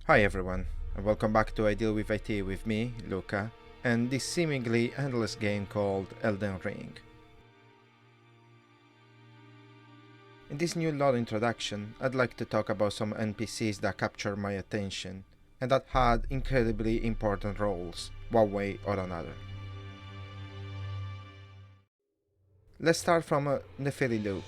Hi everyone, and welcome back to I Deal with IT with me, Luca, and this seemingly endless game called Elden Ring. In this new lore introduction, I'd like to talk about some NPCs that captured my attention, and that had incredibly important roles, one way or another. Let's start from Neferilu.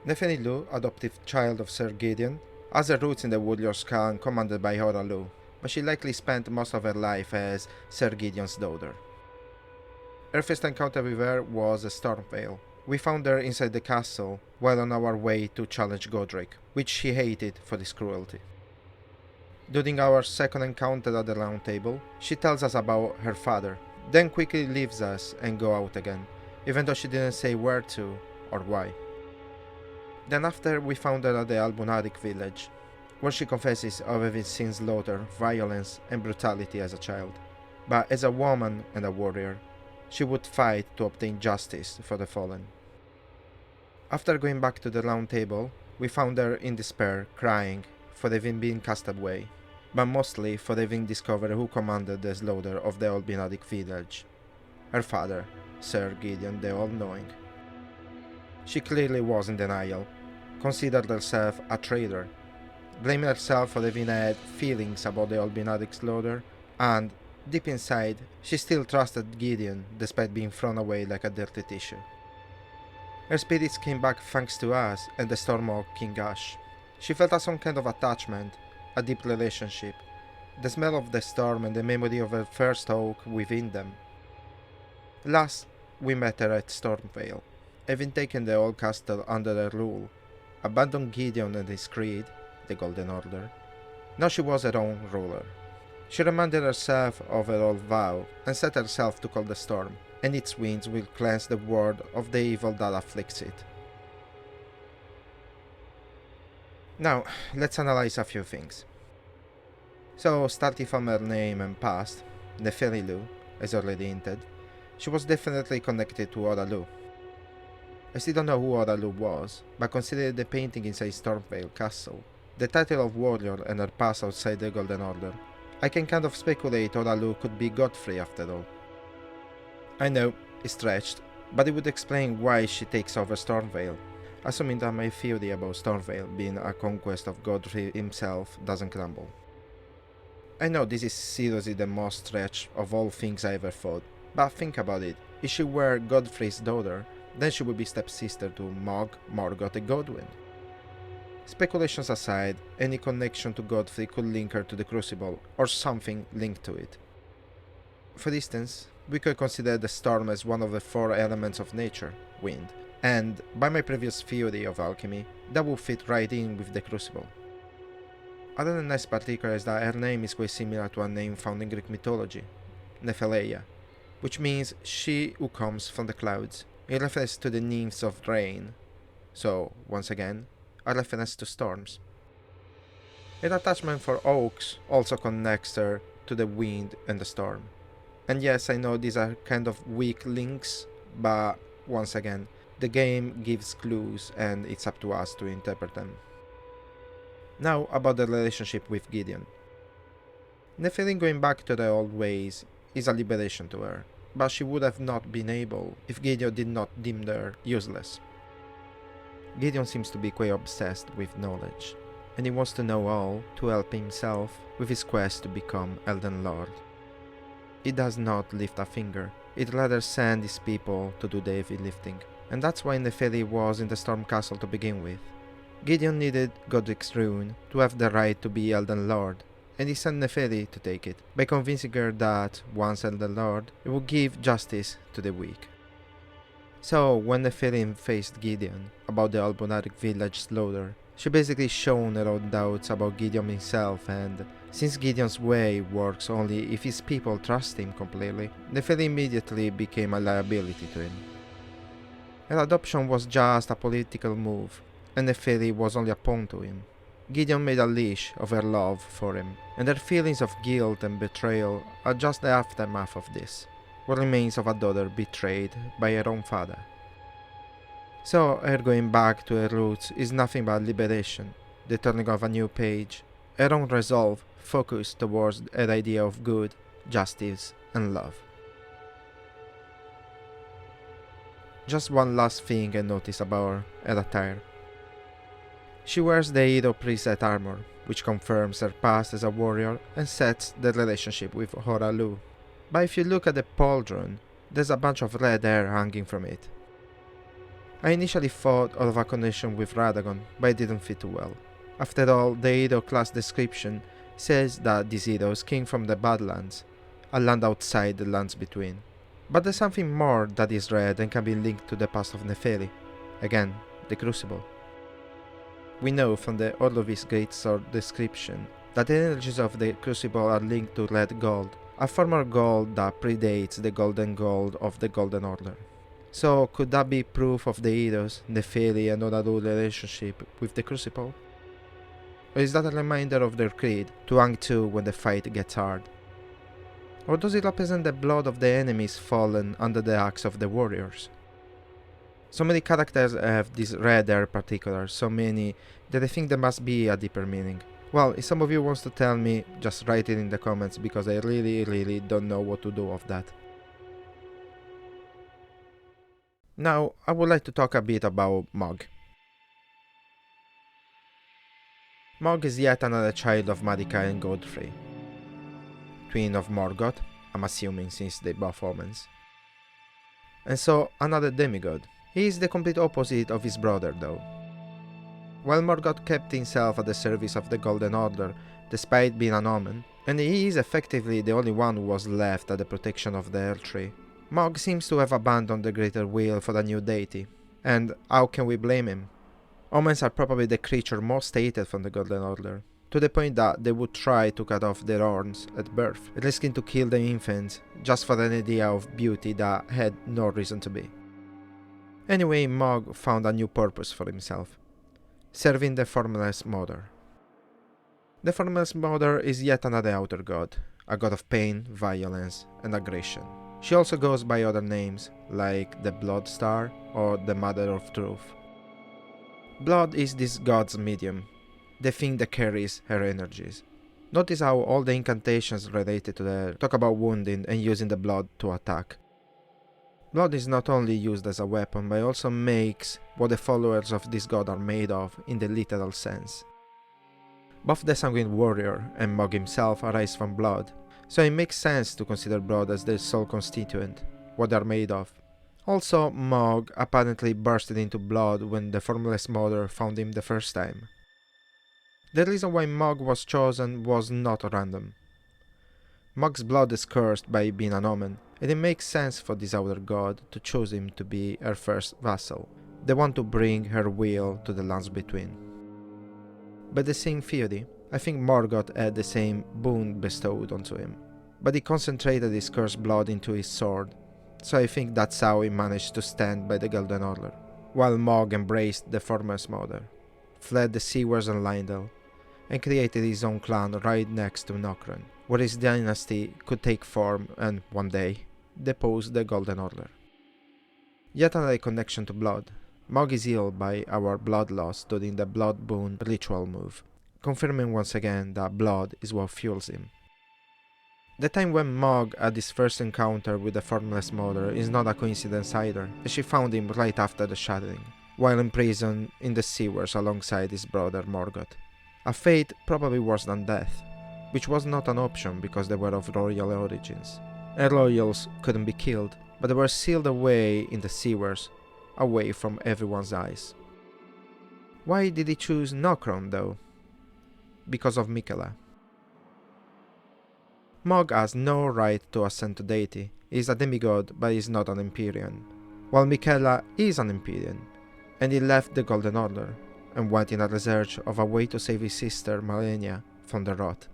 Neferilu, adoptive child of Sir Gideon, has her roots in the Warriors clan commanded by Horalu, but she likely spent most of her life as Sir Gideon's daughter. Her first encounter with her was a Stormveil. We found her inside the castle while on our way to challenge Godric, which she hated for his cruelty. During our second encounter at the round table, she tells us about her father, then quickly leaves us and go out again, even though she didn't say where to or why. Then after we found her at the Albunaric village, where she confesses of having seen slaughter, violence and brutality as a child. But as a woman and a warrior, she would fight to obtain justice for the fallen. After going back to the round table, we found her in despair, crying for having been cast away, but mostly for having discovered who commanded the slaughter of the Albunaric village. Her father, Sir Gideon the All-Knowing. She clearly was in denial, considered herself a traitor, blamed herself for having had feelings about the Albunaric slaughter, and, deep inside, she still trusted Gideon despite being thrown away like a dirty tissue. Her spirits came back thanks to us and the storm of King Ash. She felt some kind of attachment, a deep relationship, the smell of the storm and the memory of her first oak within them. Last, we met her at Stormveil, having taken the old castle under her rule, abandoned Gideon and his creed, the Golden Order. Now she was her own ruler. She reminded herself of her old vow and set herself to call the storm, and its winds will cleanse the world of the evil that afflicts it. Now, let's analyze a few things. So, starting from her name and past, Neferilu, as already hinted, she was definitely connected to Horalu. I still don't know who Horalu was, but considering the painting inside Stormveil Castle, the title of warrior and her past outside the Golden Order, I can kind of speculate Horalu could be Godfrey after all. I know, it's stretched, but it would explain why she takes over Stormveil, assuming that my theory about Stormveil being a conquest of Godfrey himself doesn't crumble. I know this is seriously the most stretched of all things I ever thought, but think about it, if she were Godfrey's daughter, then she would be stepsister to Mog, Morgoth and Godwyn. Speculations aside, any connection to Godfrey could link her to the Crucible, or something linked to it. For instance, we could consider the storm as one of the four elements of nature, wind, and, by my previous theory of alchemy, that would fit right in with the Crucible. Other nice particular is that her name is quite similar to a name found in Greek mythology, Nepheleia, which means she who comes from the clouds, in reference to the nymphs of rain, so, once again, a reference to storms. Her attachment for oaks also connects her to the wind and the storm. And yes, I know these are kind of weak links, but once again, the game gives clues and it's up to us to interpret them. Now about the relationship with Gideon. Nephilim going back to the old ways is a liberation to her, but she would have not been able if Gideon did not deem her useless. Gideon seems to be quite obsessed with knowledge, and he wants to know all to help himself with his quest to become Elden Lord. He does not lift a finger, he'd rather send his people to do the heavy lifting, and that's why Neferi was in the Storm Castle to begin with. Gideon needed Godric's rune to have the right to be Elden Lord, and he sent Neferi to take it, by convincing her that, once Elden Lord, it would give justice to the weak. So, when Neferi faced Gideon about the Albunaric village slaughter, she basically shown her own doubts about Gideon himself, and since Gideon's way works only if his people trust him completely, Neferi immediately became a liability to him. Her adoption was just a political move, and Neferi was only a pawn to him. Gideon made a leash of her love for him, and her feelings of guilt and betrayal are just the aftermath of this, what remains of a daughter betrayed by her own father. So her going back to her roots is nothing but liberation, the turning of a new page, her own resolve focused towards her idea of good, justice, and love. Just one last thing I noticed about her attire. She wears the hero preset armor, which confirms her past as a warrior and sets the relationship with Horalu. But if you look at the pauldron, there's a bunch of red hair hanging from it. I initially thought of a connection with Radagon, but it didn't fit too well. After all, the hero class description says that this hero is king from the Badlands, a land outside the lands between. But there's something more that is red and can be linked to the past of Nephili. Again, the Crucible. We know from the Orlovis Greatsword description that the energies of the Crucible are linked to red gold, a former gold that predates the golden gold of the Golden Order. So could that be proof of the heroes, Nephili and Horalu relationship with the Crucible? Or is that a reminder of their creed to hang to when the fight gets hard? Or does it represent the blood of the enemies fallen under the axe of the warriors? So many characters have this red hair particular, so many, that I think there must be a deeper meaning. Well, if some of you wants to tell me, just write it in the comments, because I really don't know what to do of that. Now, I would like to talk a bit about Mog. Mog is yet another child of Marika and Godfrey. Twin of Morgoth, I'm assuming since they both omens. And so, another demigod. He is the complete opposite of his brother though. While Morgoth kept himself at the service of the Golden Order, despite being an omen, and he is effectively the only one who was left at the protection of the Erdtree, Mog seems to have abandoned the greater will for a new deity. And how can we blame him? Omens are probably the creature most hated from the Golden Order, to the point that they would try to cut off their horns at birth, risking to kill the infants just for an idea of beauty that had no reason to be. Anyway, Mog found a new purpose for himself, serving the Formless Mother. The Formless Mother is yet another outer god, a god of pain, violence, and aggression. She also goes by other names, like the Blood Star or the Mother of Truth. Blood is this god's medium, the thing that carries her energies. Notice how all the incantations related to her talk about wounding and using the blood to attack. Blood is not only used as a weapon, but also makes what the followers of this god are made of in the literal sense. Both the Sanguine Warrior and Mog himself arise from blood, so it makes sense to consider blood as their sole constituent, what they are made of. Also, Mog apparently bursted into blood when the Formless Mother found him the first time. The reason why Mog was chosen was not random. Mog's blood is cursed by being an omen, and it makes sense for this outer god to choose him to be her first vassal, the one to bring her will to the lands between. By the same theory, I think Morgoth had the same boon bestowed onto him, but he concentrated his cursed blood into his sword, so I think that's how he managed to stand by the Golden Order, while Mog embraced the Formless Mother, fled the Seawards and Lindel, and created his own clan right next to Nokron, where his dynasty could take form and, one day, depose the Golden Order. Yet another connection to blood. Mog is healed by our blood loss during the Blood Boon ritual move, confirming once again that blood is what fuels him. The time when Mog had his first encounter with the Formless Mother is not a coincidence either, as she found him right after the Shattering, while imprisoned in the Seawards alongside his brother Morgoth. A fate probably worse than death, which was not an option because they were of royal origins. And royals couldn't be killed, but they were sealed away in the Seawards, away from everyone's eyes. Why did he choose Nokron though? Because of Miquella. Mog has no right to ascend to deity. He is a demigod, but he is not an Empyrean, while Miquella is an Empyrean, and he left the Golden Order and went in a research of a way to save his sister Malenia from the rot.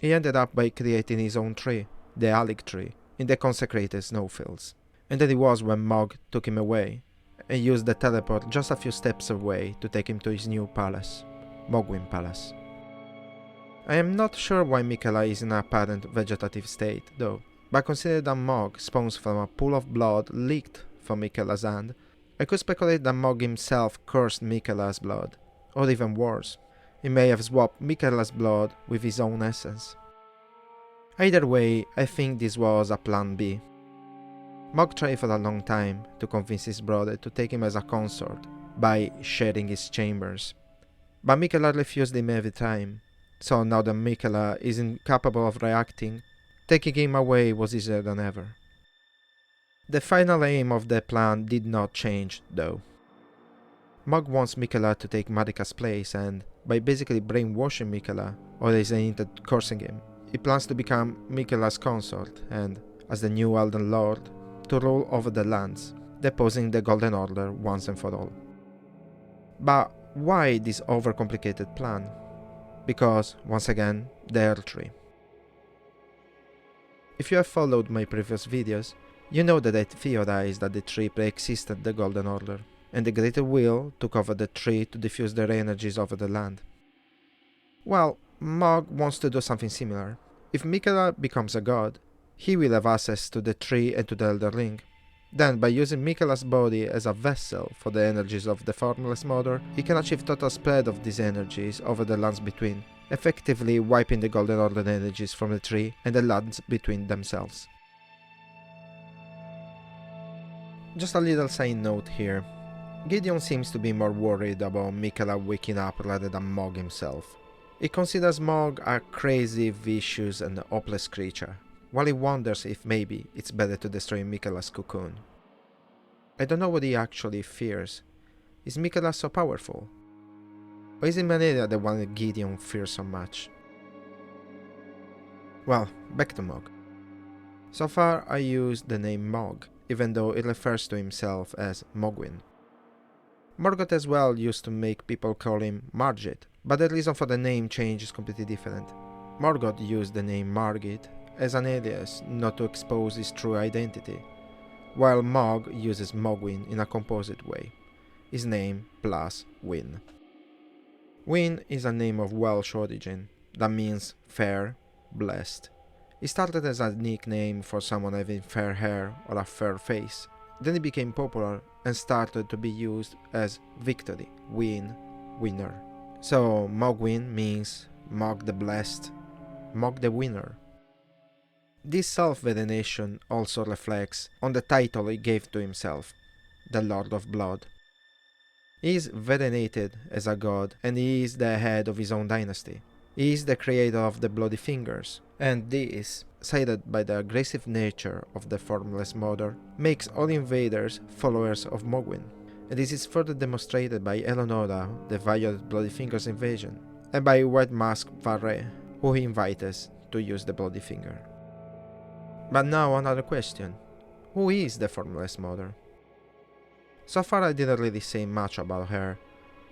He ended up by creating his own tree, the Alec tree, in the Consecrated snowfields, and that it was when Mog took him away and used the teleport just a few steps away to take him to his new palace, Mogwyn Palace. I am not sure why Miquella is in an apparent vegetative state, though, but considering that Mog spawns from a pool of blood leaked from Miquella's hand, I could speculate that Mog himself cursed Miquella's blood, Or even worse, he may have swapped Michaela's blood with his own essence. Either way, I think this was a plan B. Mog tried for a long time to convince his brother to take him as a consort by sharing his chambers, but Michaela refused him every time, so now that Michaela is incapable of reacting, taking him away was easier than ever. The final aim of the plan did not change, though. Mog wants Michaela to take Marika's place, and by basically brainwashing Michaela, or as they hinted cursing him, he plans to become Michaela's consort and, as the new Elden Lord, to rule over the lands, deposing the Golden Order once and for all. But why this overcomplicated plan? Because, once again, there are three. If you have followed my previous videos, you know that I theorized that the tree pre-existed the Golden Order, and the Greater Will took over the tree to diffuse their energies over the land. Well, Mog wants to do something similar. If Michaela becomes a god, he will have access to the tree and to the Elden Ring. Then, by using Michaela's body as a vessel for the energies of the Formless Mother, he can achieve total spread of these energies over the lands between, effectively wiping the Golden Order energies from the tree and the lands between themselves. Just a little side note here. Gideon seems to be more worried about Michaela waking up rather than Mog himself. He considers Mog a crazy, vicious and hopeless creature, while he wonders if maybe it's better to destroy Michaela's cocoon. I don't know what he actually fears. Is Michaela so powerful? Or is Imanelia the one that Gideon fears so much? Well, back to Mog. So far I used the name Mog, even though it refers to himself as Mogwyn. Morgoth as well used to make people call him Margit, but the reason for the name change is completely different. Morgoth used the name Margit as an alias, not to expose his true identity, while Mog uses Mogwyn in a composite way, his name plus Wyn. Wyn is a name of Welsh origin, that means fair, blessed. It started as a nickname for someone having fair hair or a fair face, then it became popular and started to be used as victory, win, winner. So Mogwyn means Mog the Blessed, Mog the Winner. This self-veneration also reflects on the title he gave to himself, the Lord of Blood. He is venerated as a god and he is the head of his own dynasty. He is the creator of the Bloody Fingers, and this, cited by the aggressive nature of the Formless Mother, makes all invaders followers of Mogwyn, and this is further demonstrated by Eleonora, the Violet Bloody Fingers invasion, and by White Mask Varre, who he invited to use the Bloody Finger. But now another question. Who is the Formless Mother? So far I didn't really say much about her,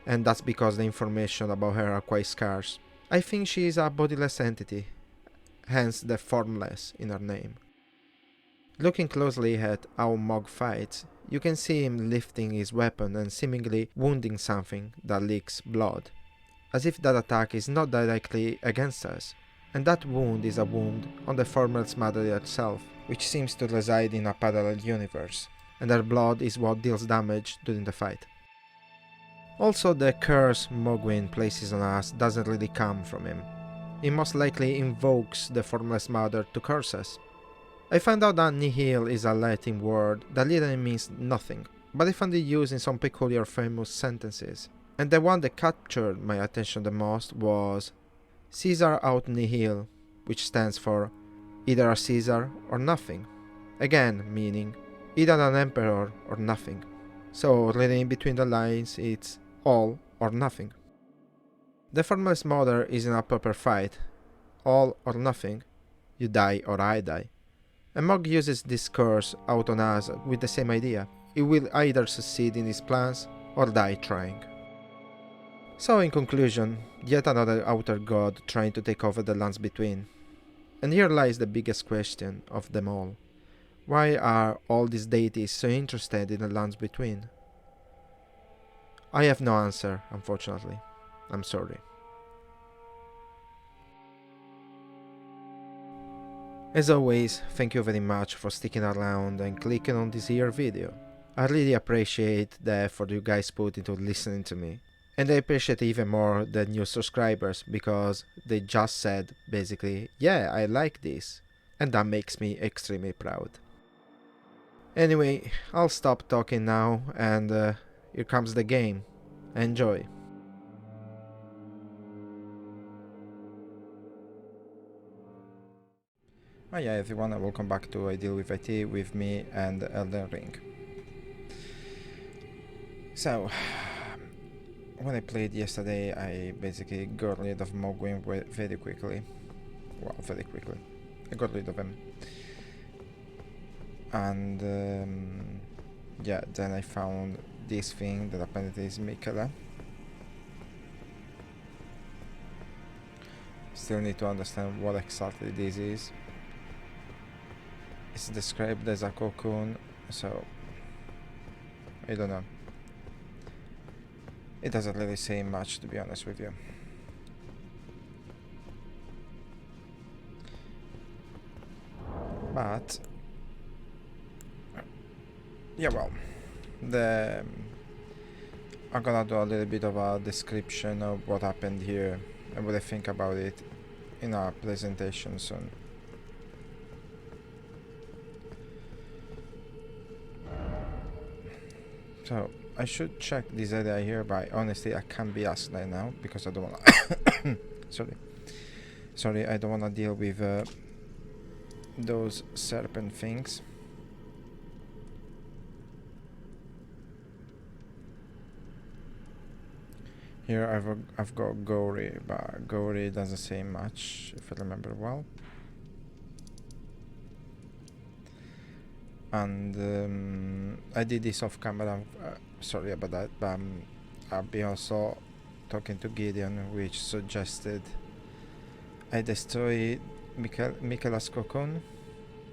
and that's because the information about her are quite scarce. I think she is a bodiless entity, hence the formless in her name. Looking closely at how Mog fights, you can see him lifting his weapon and seemingly wounding something that leaks blood, as if that attack is not directly against us, and that wound is a wound on the Formless Mother herself, which seems to reside in a parallel universe, and her blood is what deals damage during the fight. Also, the curse Mogwyn places on us doesn't really come from him. He most likely invokes the Formless Mother to curse us. I found out that nihil is a Latin word that literally means nothing, but I found it used in some peculiar famous sentences, and the one that captured my attention the most was Caesar aut nihil, which stands for either a Caesar or nothing, again meaning either an emperor or nothing. So reading between the lines, it's all or nothing. The Formless Mother is in a proper fight, all or nothing, you die or I die. And Mog uses this curse out on us with the same idea. He will either succeed in his plans or die trying. So in conclusion, yet another outer god trying to take over the lands between. And here lies the biggest question of them all. Why are all these deities so interested in the lands between? I have no answer, unfortunately. I'm sorry. As always, thank you very much for sticking around and clicking on this here video. I really appreciate the effort you guys put into listening to me, And I appreciate even more the new subscribers because they just said basically, yeah, I like this. And that makes me extremely proud. Anyway, I'll stop talking now and here comes the game. Enjoy. Oh yeah, everyone, and welcome back to I Deal with IT with me and Elden Ring. So, when I played yesterday, I basically got rid of Mogwin very quickly. Well, very quickly. I got rid of him. And yeah, then I found this thing that apparently is Michaela. Still need to understand what exactly this is. It's described as a cocoon, so I don't know. It doesn't really say much, to be honest with you. But yeah, well, I'm gonna do a little bit of a description of what happened here and what I think about it in our presentation soon. So I should check this area here, but honestly I can't be asked right now because I don't wanna sorry, I don't wanna deal with those serpent things. Here I've got Gory, but Gory doesn't say much if I remember well. And I did this off camera, sorry about that, but I'll be also talking to Gideon, which suggested I destroy Michaela's cocoon,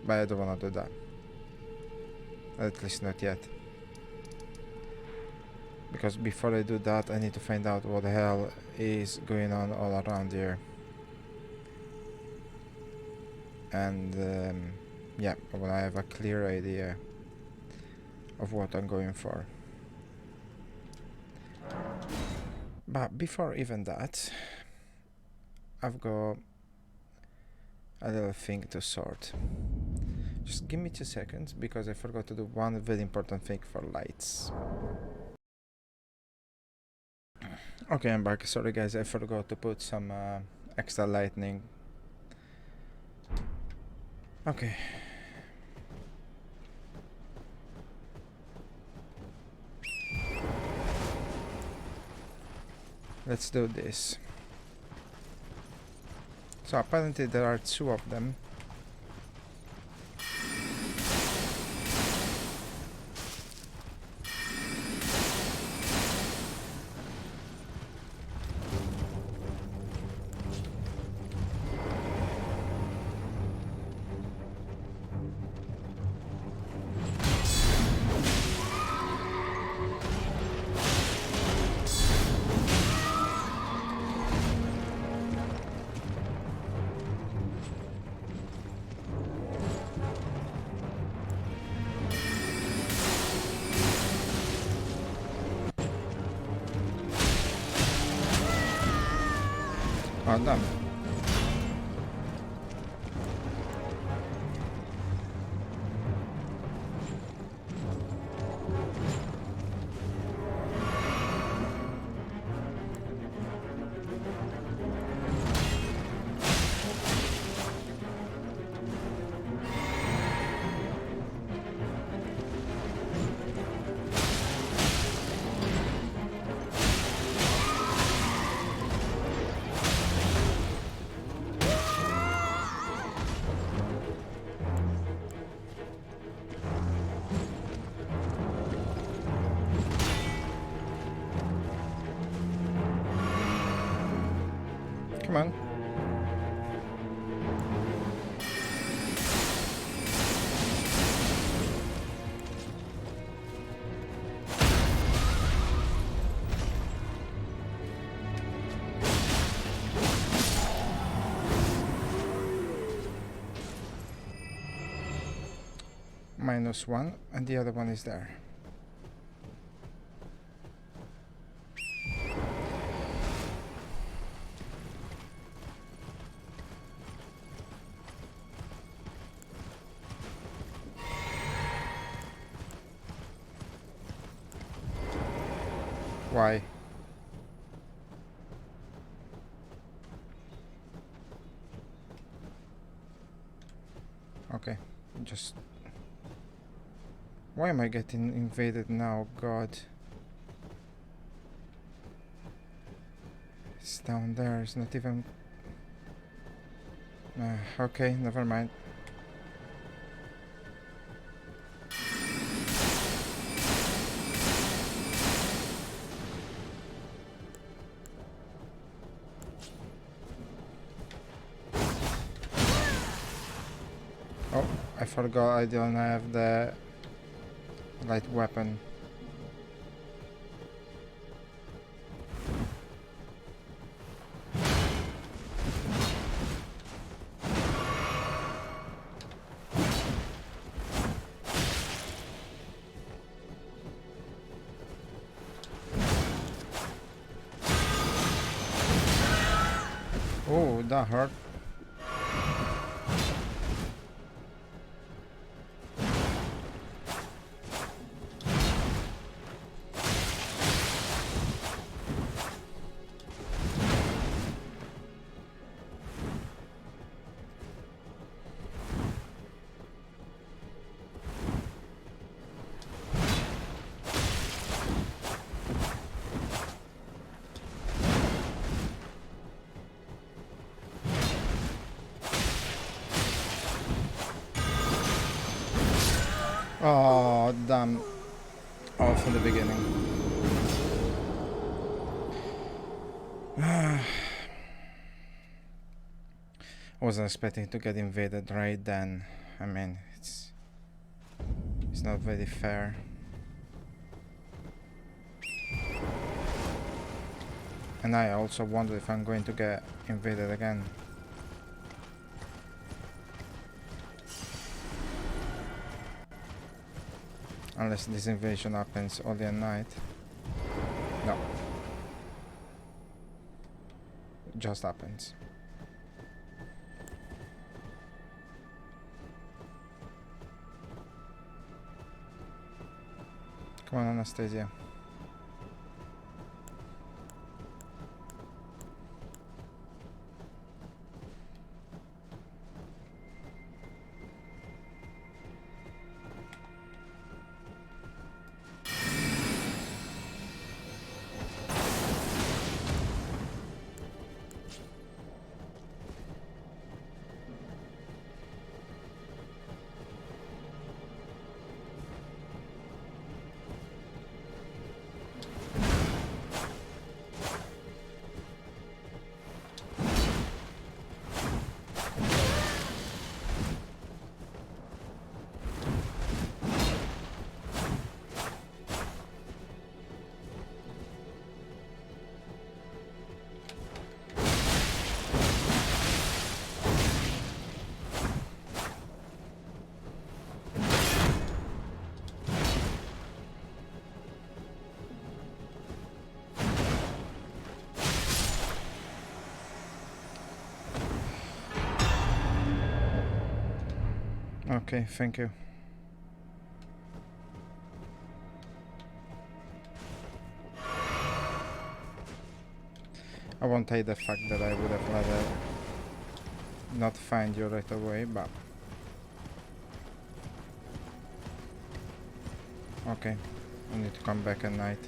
but I don't wanna do that. At least not yet. Because before I do that, I need to find out what the hell is going on all around here. And yeah, when I have a clear idea of what I'm going for. But before even that, I've got a little thing to sort. Just give me 2 seconds because I forgot to do one very important thing for lights. Okay, I'm back. Sorry guys, I forgot to put some extra lightning. Okay. Let's do this. So apparently there are 2 of them. Oh, damn. Come on. -1, and the other one is there. Why? Okay, just... Why am I getting invaded now? God. It's down there, it's not even... okay, never mind. Oh, I forgot I don't have the light weapon. Oh, that hurt. Oh, damn. All from the beginning. I wasn't expecting to get invaded right then. I mean, it's not very fair. And I also wonder if I'm going to get invaded again. Unless this invasion happens only at night. No. It just happens. Come on, Anastasia. Okay, thank you. I won't take the fact that I would have rather not find you right away, but... Okay, I need to come back at night.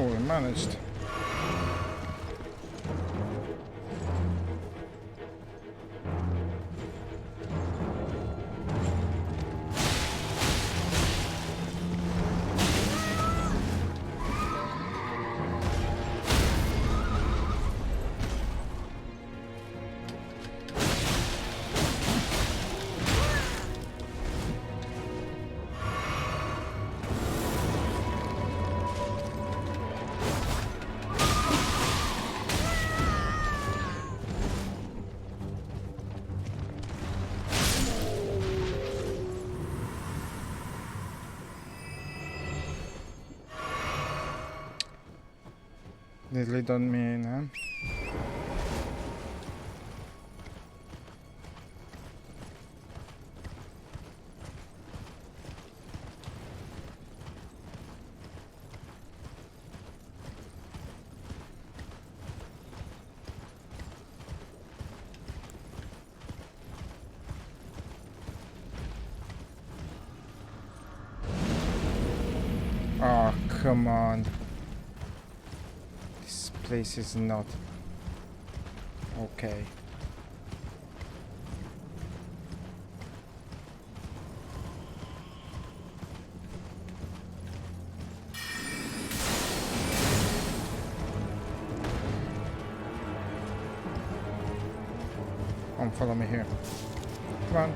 Oh, we managed. Nearly done me in, huh? Oh, come on. This place is not okay. Come follow me here. Come on.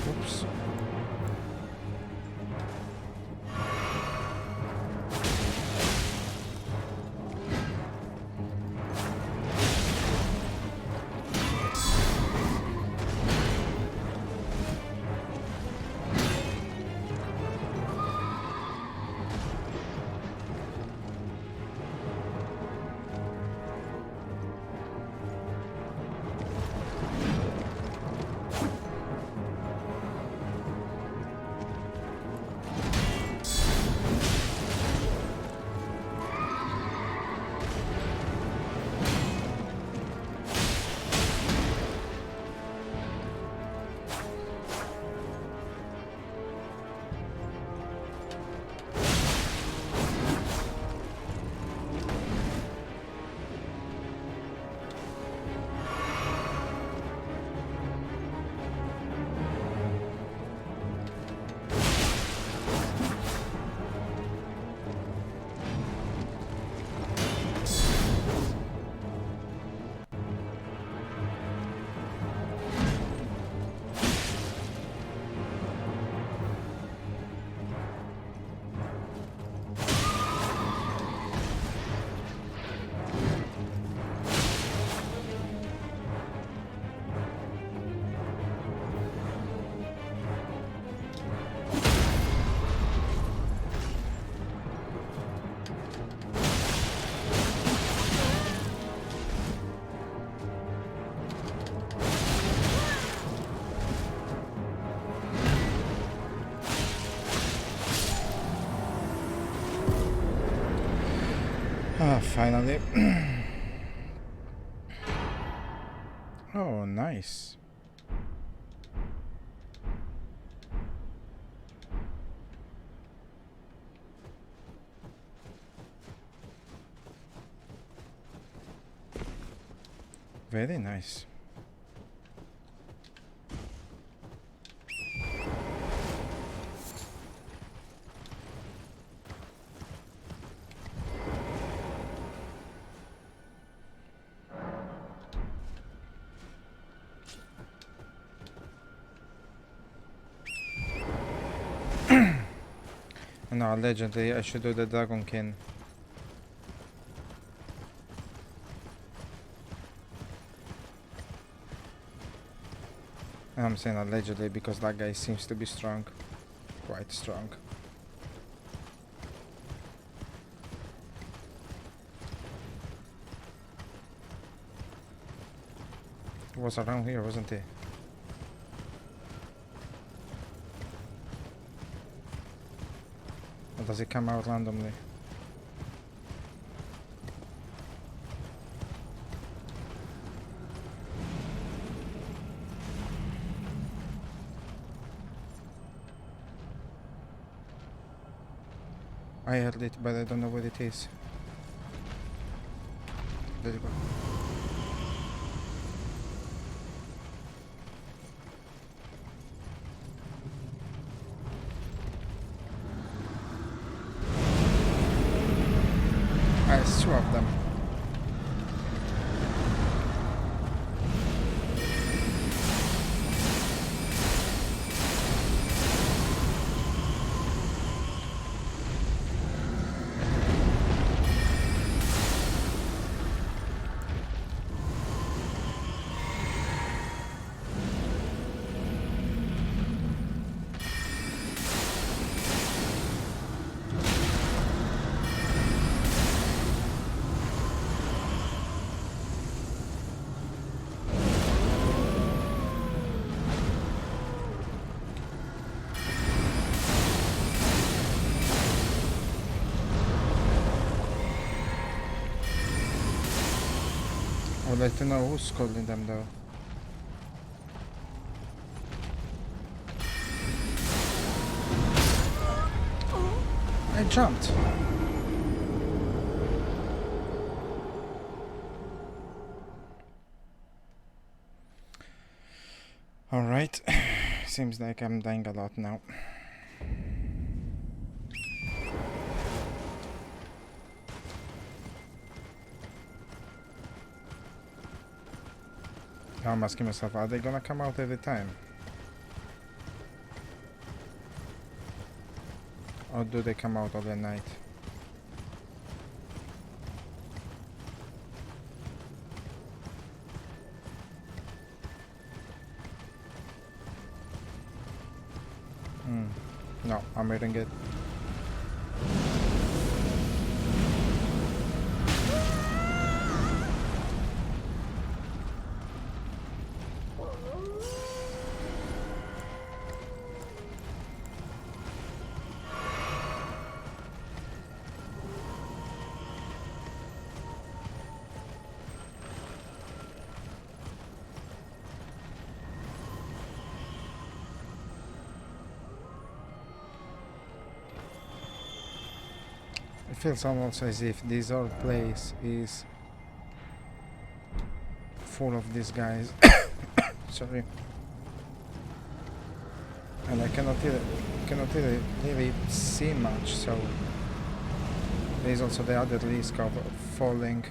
Oops. Ah, finally. Oh, nice. Very nice. No, allegedly I should do the Dragonkin. I'm saying allegedly because that guy seems to be strong. Quite strong. It was around here, wasn't it? Or does it come out randomly? I heard it, but I don't know where it is. There you go. It's two of them. I would like to know who's calling them though. I jumped. Alright. Seems like I'm dying a lot now. Now I'm asking myself, are they gonna come out every time? Or do they come out overnight? No, I'm reading it. It feels almost as if this whole place is full of these guys. Sorry. And I cannot really see much, so there is also the other risk of falling.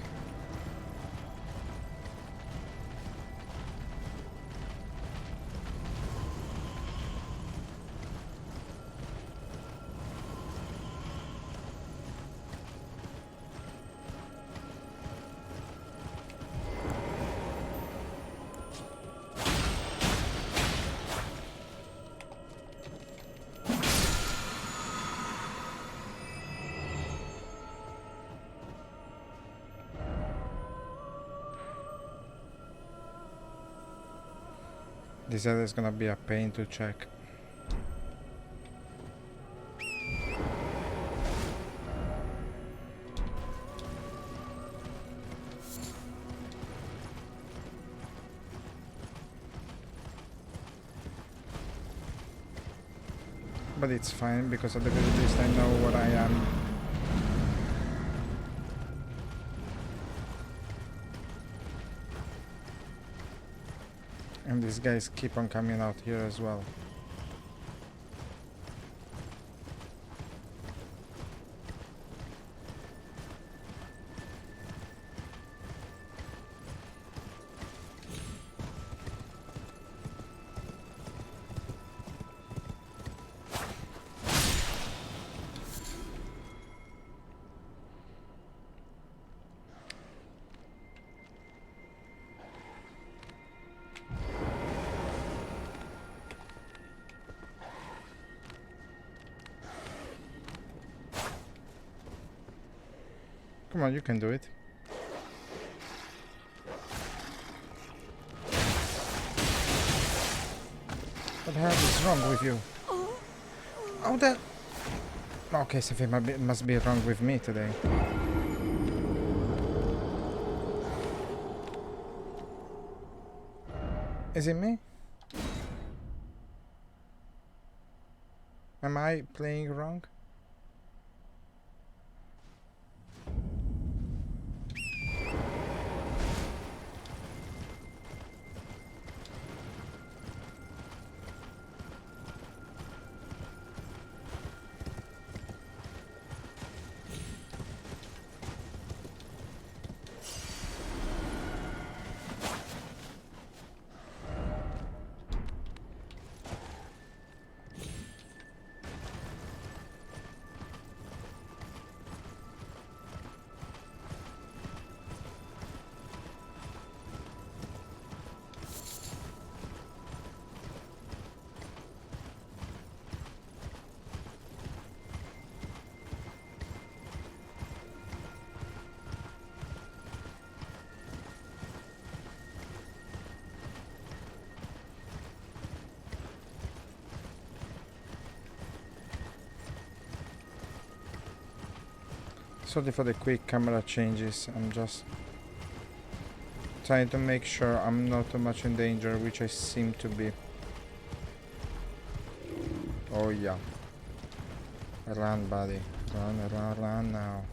This area is gonna be a pain to check. But it's fine because at the very least I know what I am. And these guys keep on coming out here as well. Come on, you can do it. What the hell is wrong with you? Oh, that... Okay, something must be wrong with me today. Is it me? Am I playing wrong? Sorry for the quick camera changes, I'm just trying to make sure I'm not too much in danger, which I seem to be. Oh yeah. Run, buddy. Run now.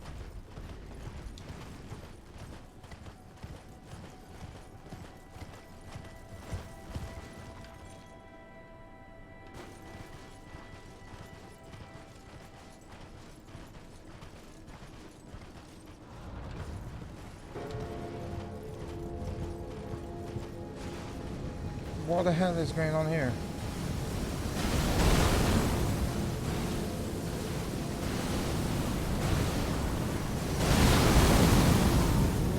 What the hell is going on here?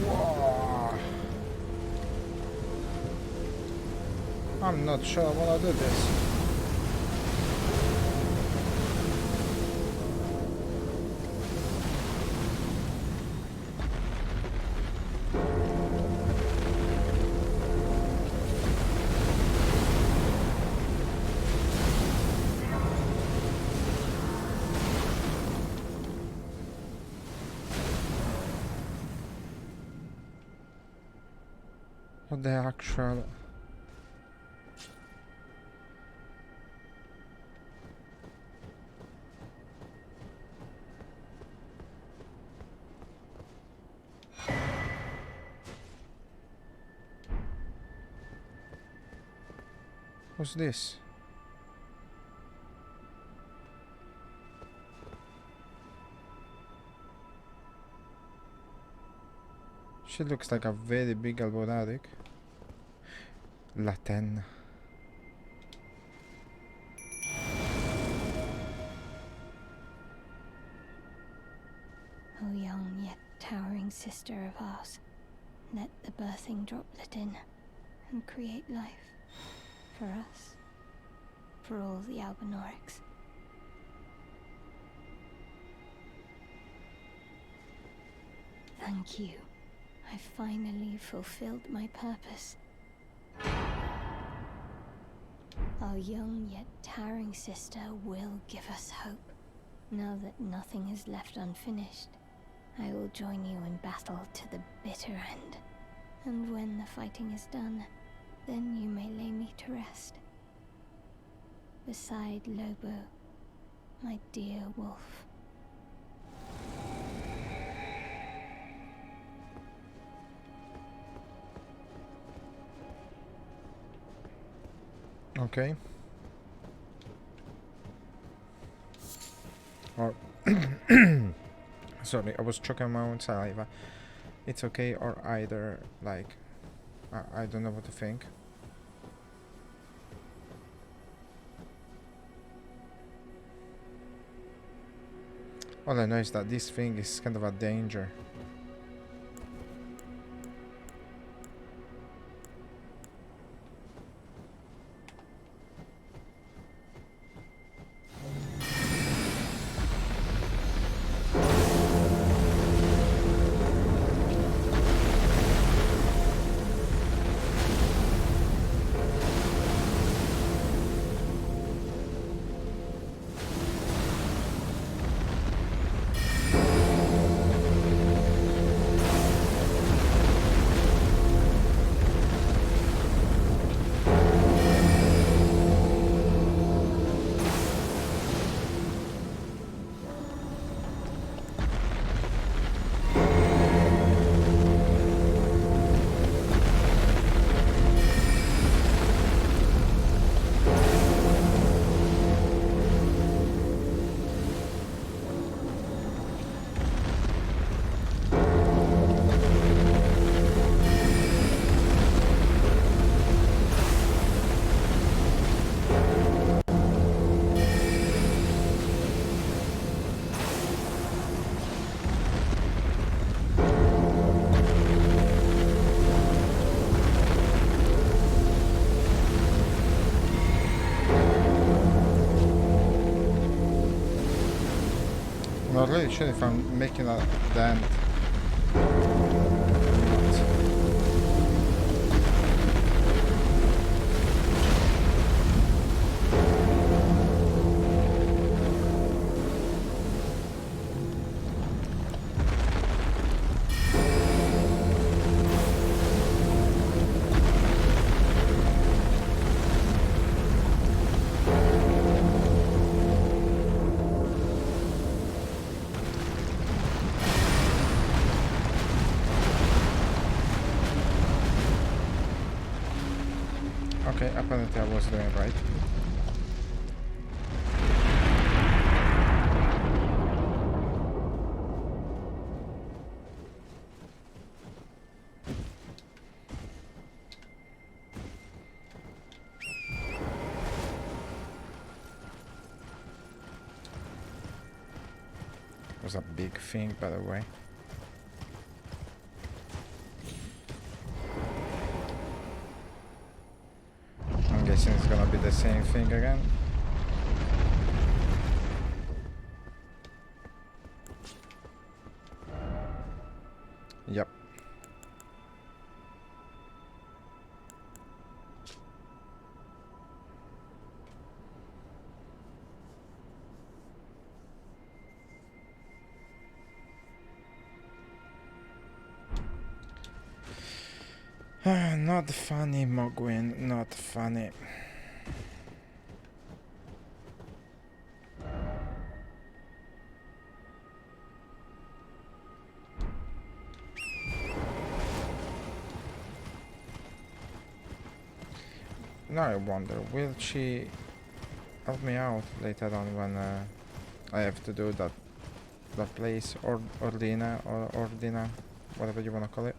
Whoa. I'm not sure I want to do this. What the actual... What's this? She looks like a very big alboric. Latin. O young yet towering sister of ours, let the birthing droplet in and create life for us, for all the albinorics. Thank you. I finally fulfilled my purpose. Our young yet towering sister will give us hope. Now that nothing is left unfinished, I will join you in battle to the bitter end. And when the fighting is done, then you may lay me to rest. Beside Lobo, my dear wolf. Okay. Or sorry, I was choking my own saliva. It's okay, or either like I don't know what to think. All I know is that this thing is kind of a danger. Not really sure if I'm making a dent. Okay, apparently I was doing right. It was a big thing, by the way. I'm guessing it's gonna be the same thing again. Yep. Not funny, Mogwin, not funny. Now I wonder, will she help me out later on when I have to do that place, or Ordina, whatever you wanna call it.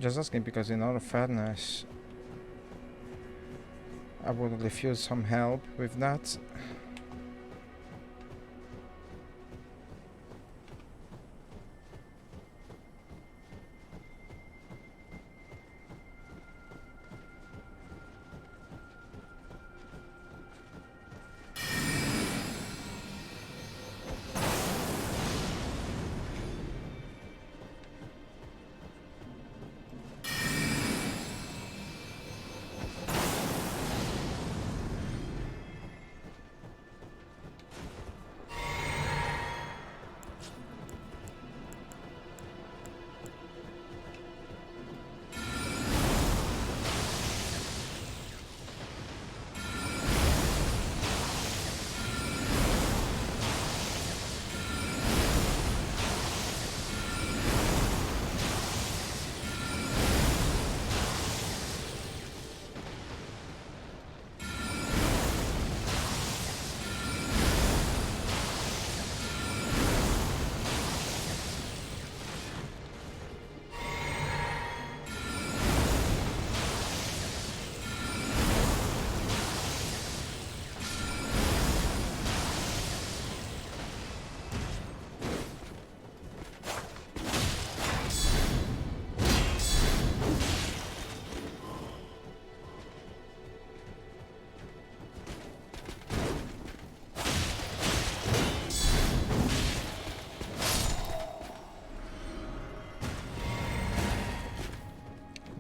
Just asking because in all fairness, I would refuse some help with that.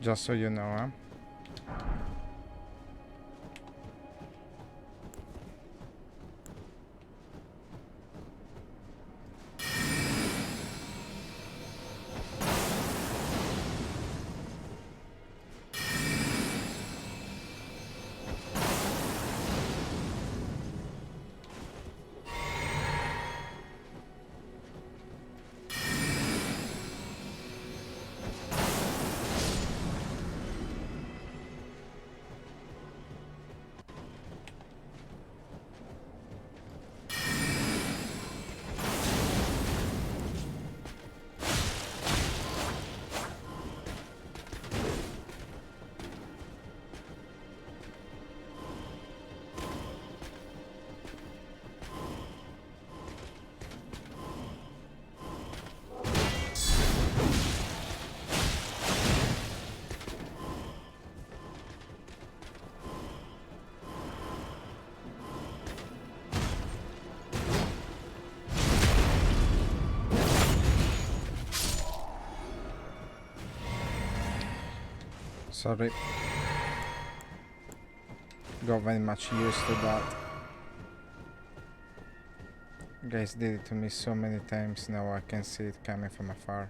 Just so you know, huh? Sorry. Got very much used to that. Guys did it to me so many times, now I can see it coming from afar.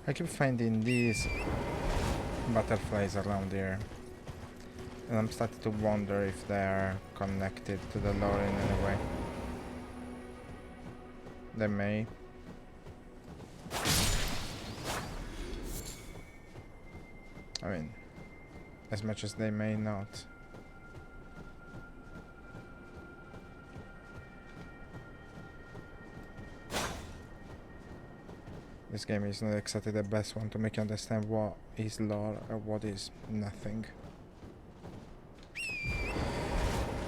I keep finding these butterflies around here, and I'm starting to wonder if they are connected to the lore in any way. They may. I mean, as much as they may not. This game is not exactly the best one to make you understand what is lore or what is nothing.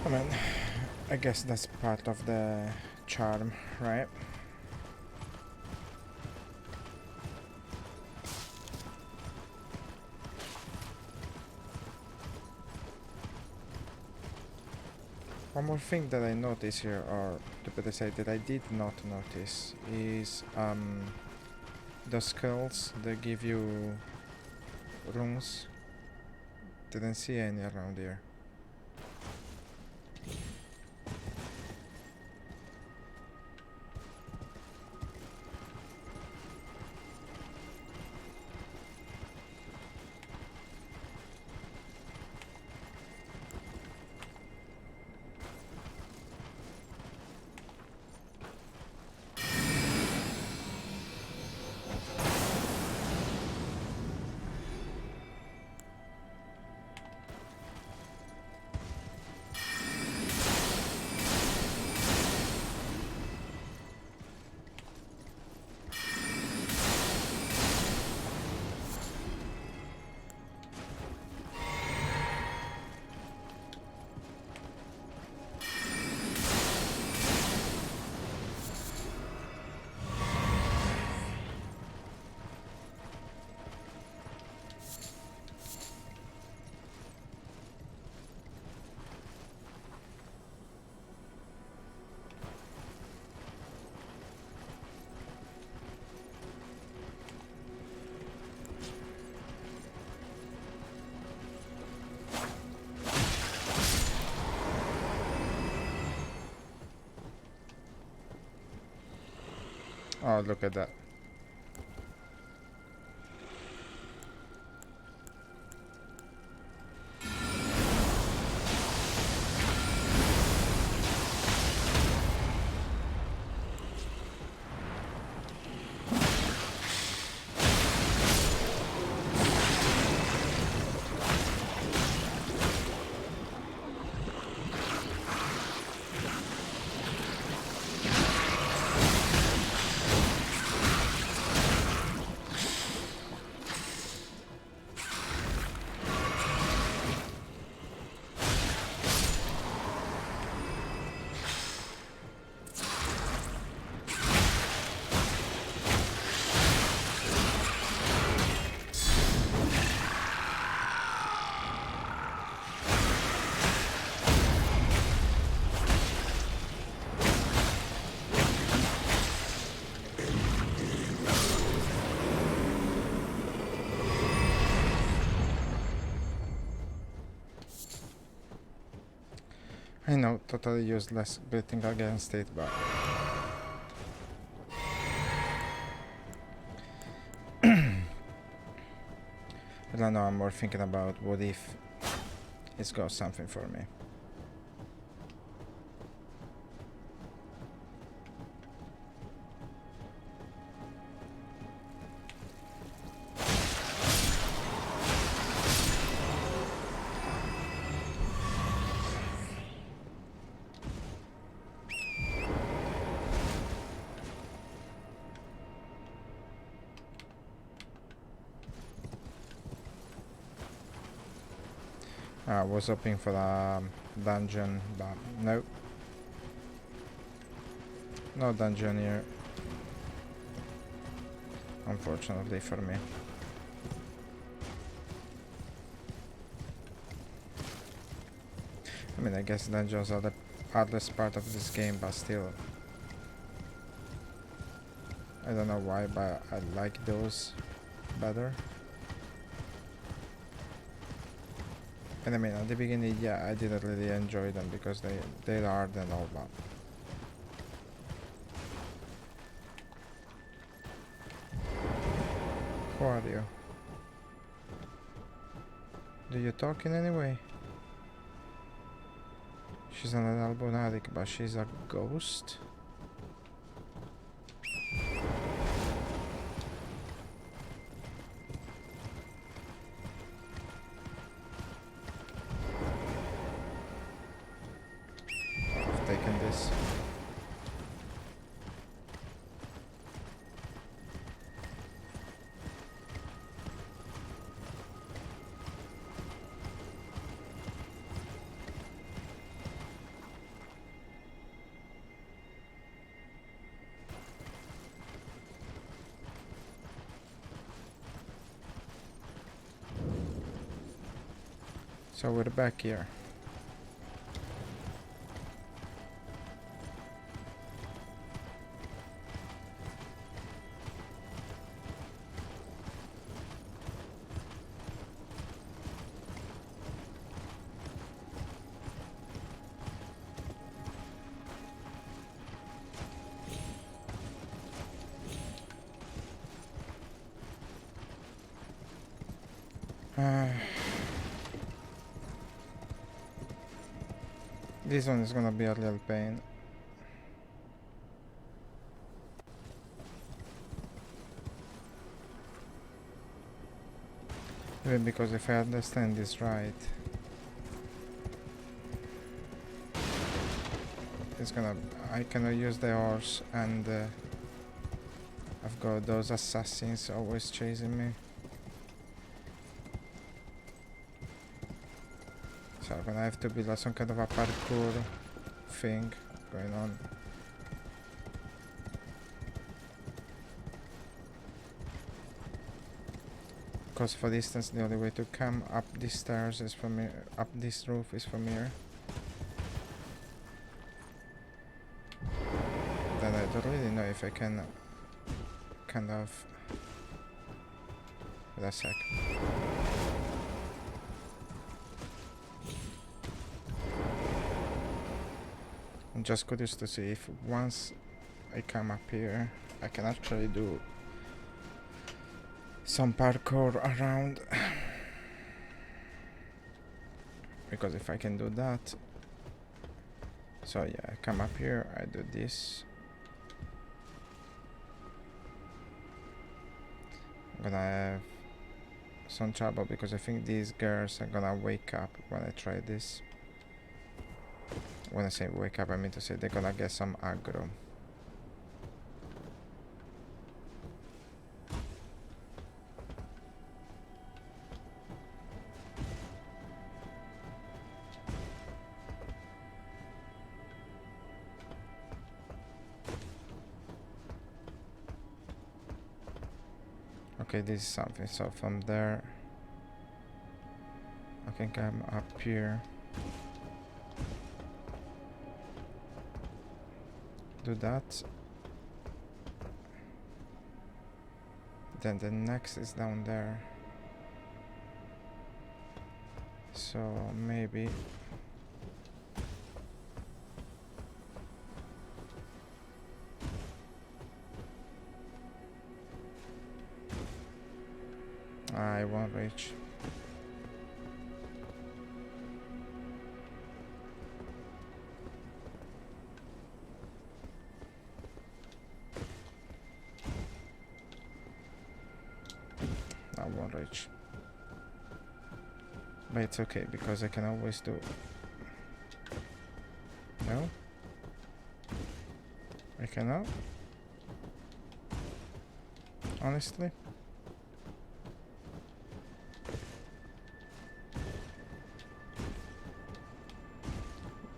I mean, I guess that's part of the charm, right? One more thing that I noticed here, or to better say that I did not notice, is the skulls that give you runes. Didn't see any around here. Oh, look at that. I know, totally useless building against it, but I don't know, I'm more thinking about what if it's got something for me. I was hoping for a dungeon, but nope. No dungeon here. Unfortunately for me. I mean, I guess dungeons are the hardest part of this game, but still. I don't know why, but I like those better. And I mean, at the beginning, yeah, I didn't really enjoy them because they're hard and all that. Who are you? Do you talk in any way? She's an albinatic, but she's a ghost? I've taken this. So we're back here. This one is gonna be a little pain. Even because if I understand this right, it's gonna... I cannot use the horse, and I've got those assassins always chasing me. So I'm gonna have to build some kind of a parkour thing going on. Because for distance, the only way to come up these stairs is from here, up this roof is from here. Then I don't really know if I can kind of... Wait a sec. I'm just curious to see if once I come up here, I can actually do some parkour around. Because if I can do that... So yeah, I come up here, I do this. I'm gonna have some trouble because I think these girls are gonna wake up when I try this. When I say wake up, I mean to say they're gonna get some aggro. Okay, this is something. So from there, I can come up here. Do that. Then the next is down there. So maybe... I won't reach. much. But it's okay, because I can always do... No? I cannot? Honestly?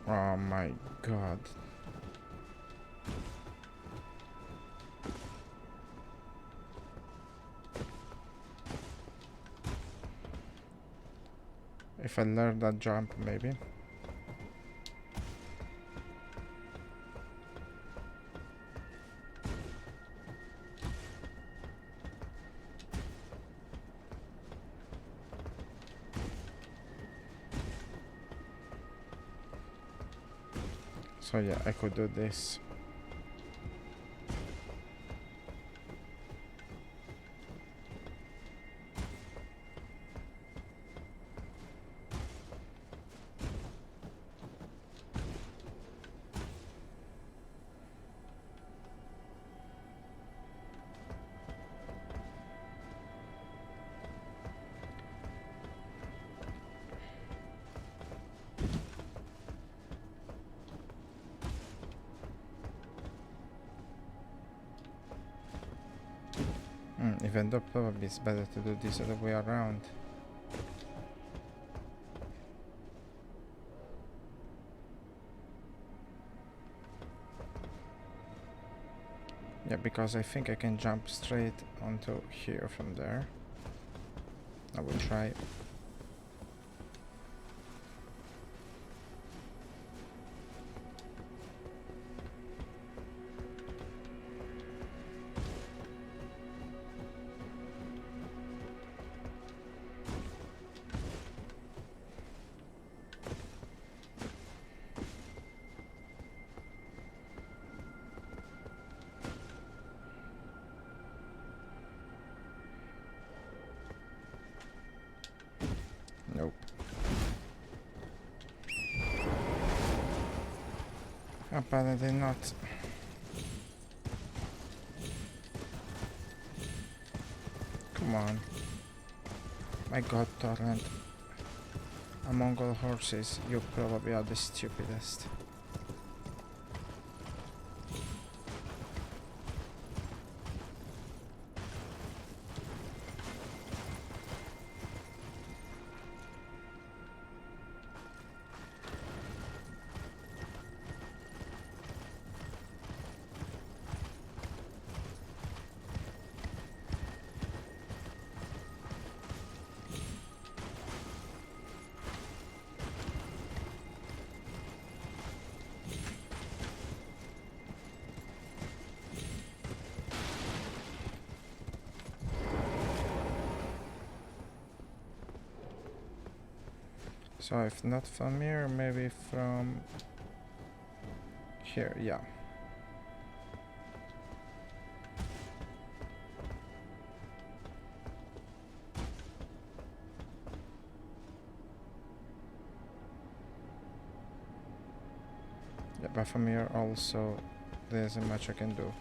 Oh my god. If I learn that jump, maybe. So yeah, I could do this. Even though probably it's better to do this other way around. Yeah, because I think I can jump straight onto here from there. I will try. Nope. Apparently not. Come on. My god, Torrent. Among all horses, you probably are the stupidest. So if not from here, maybe from here, yeah. Yeah, but from here also there isn't much I can do.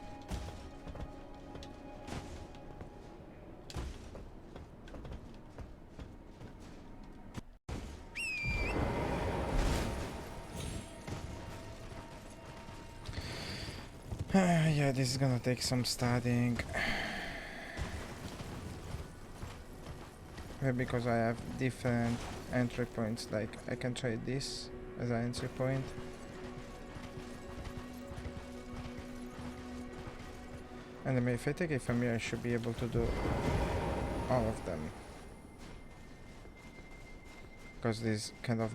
Yeah, this is gonna take some studying. Maybe because I have different entry points, like I can try this as an entry point. And then if I take it from here, I should be able to do all of them. Because this is kind of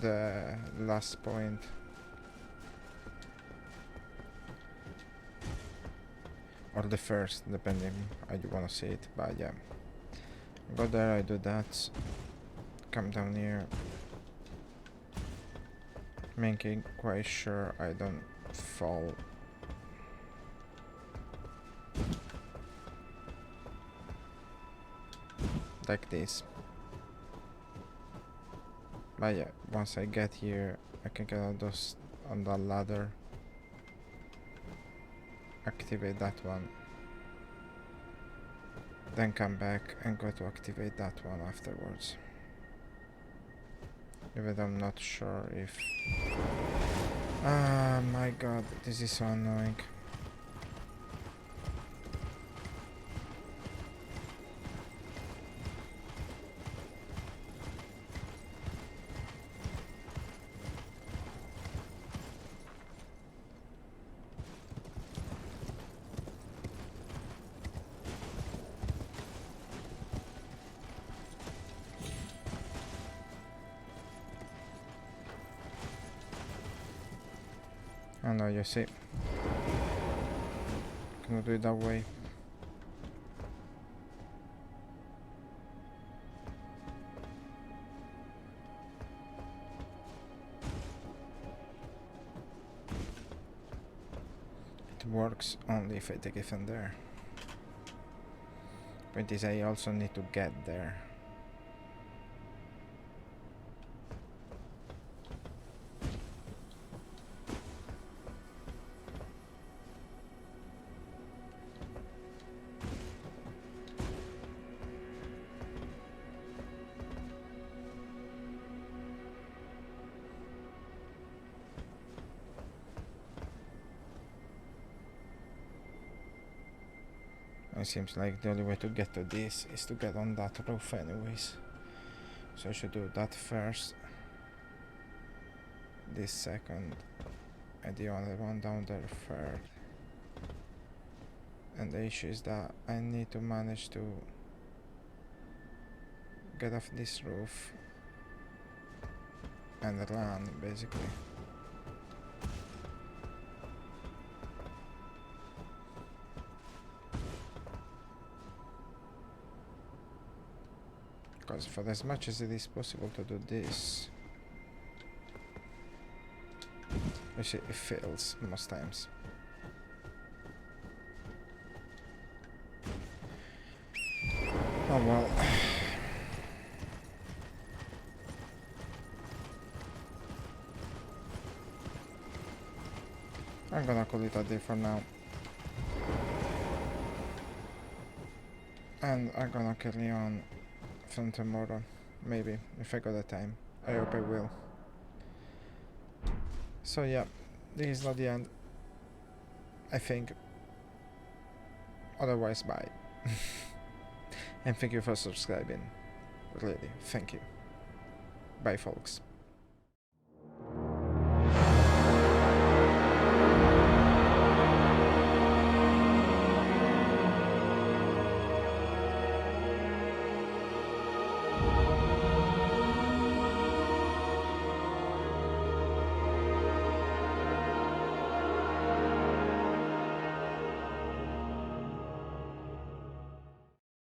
the last point. Or the first, depending how you wanna see it, but yeah. Go there, I do that. Come down here. Making quite sure I don't fall. Like this. But yeah, once I get here, I can get on those on the ladder. Activate that one. Then come back and go to activate that one afterwards. Even though I'm not sure if... Ah, my god, this is so annoying. I know, you see. Cannot do it that way. It works only if I take it from there. Point is, I also need to get there. It seems like the only way to get to this is to get on that roof anyways. So I should do that first. This second. And the other one down there third. And the issue is that I need to manage to get off this roof and run, basically. Because for as much as it is possible to do this, which it fails most times. Oh well. I'm gonna call it a day for now. And I'm gonna carry on from tomorrow, maybe, if I got the time. I hope I will. So yeah, this is not the end. I think. Otherwise, bye. And thank you for subscribing. Really, thank you. Bye, folks.